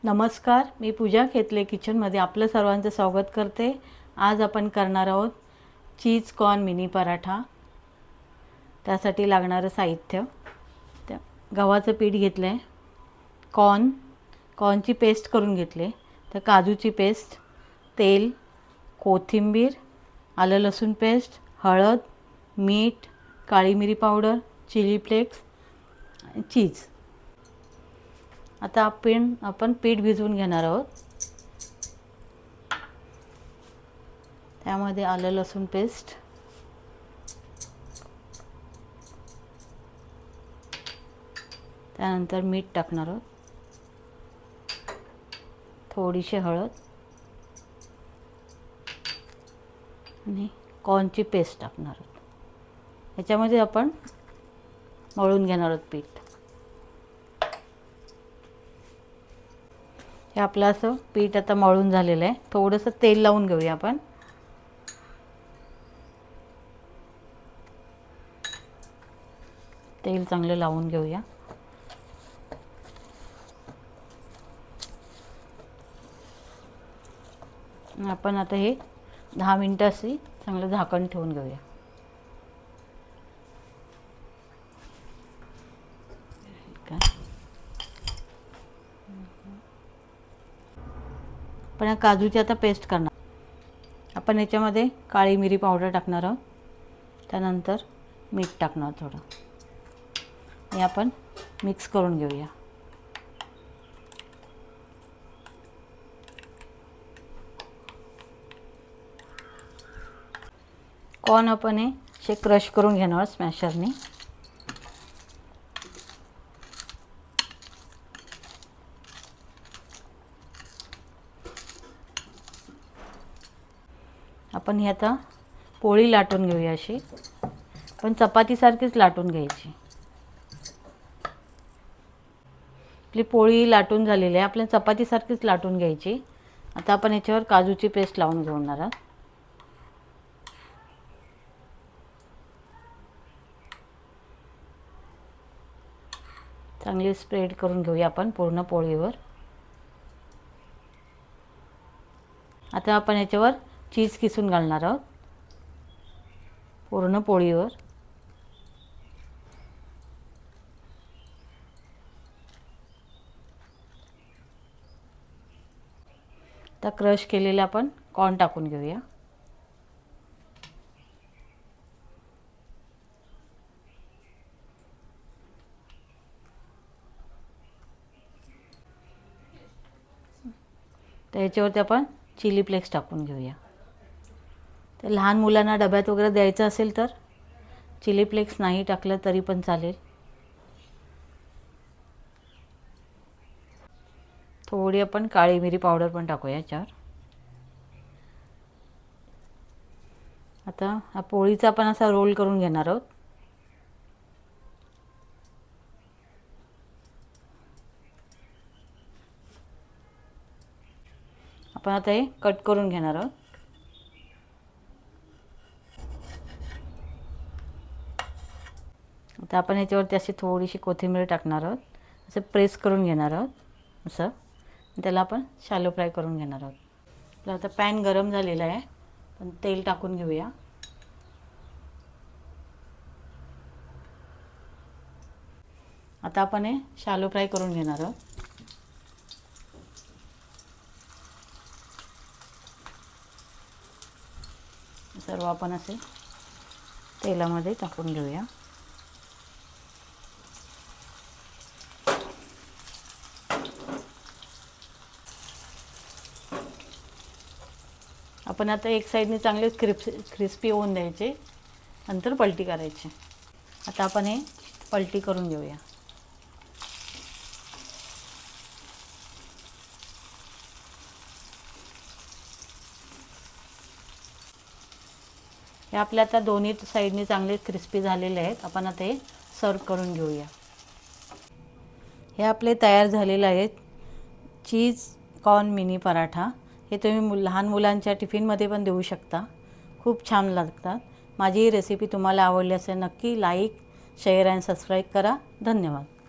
नमस्कार, मी पूजा खेतले किचनमध्ये आपलं सर्वांचं स्वागत करते। आज आपण करणार आहोत चीज कॉर्न मिनी पराठा। त्यासाठी लागणारं साहित्य, त्या गव्हाचं पीठ घेतलं आहे, कॉर्नची पेस्ट करून घेतले, तर काजूची पेस्ट, तेल, कोथिंबीर, आलं लसूण पेस्ट, हळद, मीठ, काळी मिरी पावडर, चिली फ्लेक्स, चीज। आता आपण पीठ भिजवून घेणार आहोत। त्यामध्ये आलं लसूण पेस्ट, त्यानंतर मीठ टाकणार आहोत, थोडीशी हळद आणि कॉर्नची पेस्ट टाकणार आहोत। याच्यामध्ये आपण मळून घेणार आहोत पीठ। हे आपलं असं पीठ आता मळून झालेलं आहे। थोडंसं तेल लावून घेऊया आपण। तेल चांगलं लावून घेऊया। आपण आता हे 10 मिनिटं असे चांगलं झाकण ठेवून घेऊया। आपण काजूची आता पेस्ट करणार। आपण याच्यामध्ये काळी मिरी पावडर टाकणार आहोत, त्यानंतर मीठ टाकणार थोडं। हे आपण मिक्स करून घेऊया। कॉर्न आपण हे असे क्रश करून घेणार स्मॅशरने। आपण ही आता पोळी लाटून घेऊया अशी, पण चपातीसारखीच लाटून घ्यायची। आपली पोळी लाटून झालेली आहे, आपल्याला चपातीसारखीच लाटून घ्यायची। आता आपण याच्यावर काजूची पेस्ट लावून घेणार आहोत। चांगली स्प्रेड करून घेऊया आपण पूर्ण पोळीवर। आता आपण याच्यावर चीज किसून घालणार आहोत पूर्ण पोळीवर। आता क्रश केलेले आपण कॉर्न टाकून घेऊया। त्याच्यावरती आपण चिली फ्लेक्स टाकून घेऊया। तर लहान मुलांना डब्यात वगैरे द्यायचं असेल तर चिली फ्लेक्स नाही टाकलं तरी पण चालेल। थोडी आपण काळी मिरी पावडर पण टाकूया याच्यावर। आता हा पोळीचा आपण असा रोल करून घेणार आहोत। आपण आता हे कट करून घेणार आहोत। आता आपण याच्यावरती अशी थोडीशी कोथिंबीर टाकणार आहोत, असं प्रेस करून घेणार आहोत असं। त्याला आपण शॅलो फ्राय करून घेणार आहोत। आपला आता पॅन गरम झालेला आहे, पण तेल टाकून घेऊया। आता आपण हे शॅलो फ्राय करून घेणार आहोत। सर्व आपण असे तेलामध्ये टाकून घेऊया। आपण आता एक साईडने चांगले क्रिस्पी होऊन द्यायचे, नंतर पलटी करायची। आता आपण हे पलटी करून घेऊया। हे आपले आता दोन्ही साईडने चांगले क्रिस्पी झालेले आहेत। आपण आता हे सर्व करून घेऊया। हे आपले तयार झालेले आहेत चीज कॉर्न मिनी पराठा। हे तुम्ही लहान मुलांच्या टिफिनमध्ये पण देऊ शकता, खूप छान लागतात। माझी ही रेसिपी तुम्हाला आवडली असेल नक्की लाईक, शेअर आणि सबस्क्राईब करा। धन्यवाद।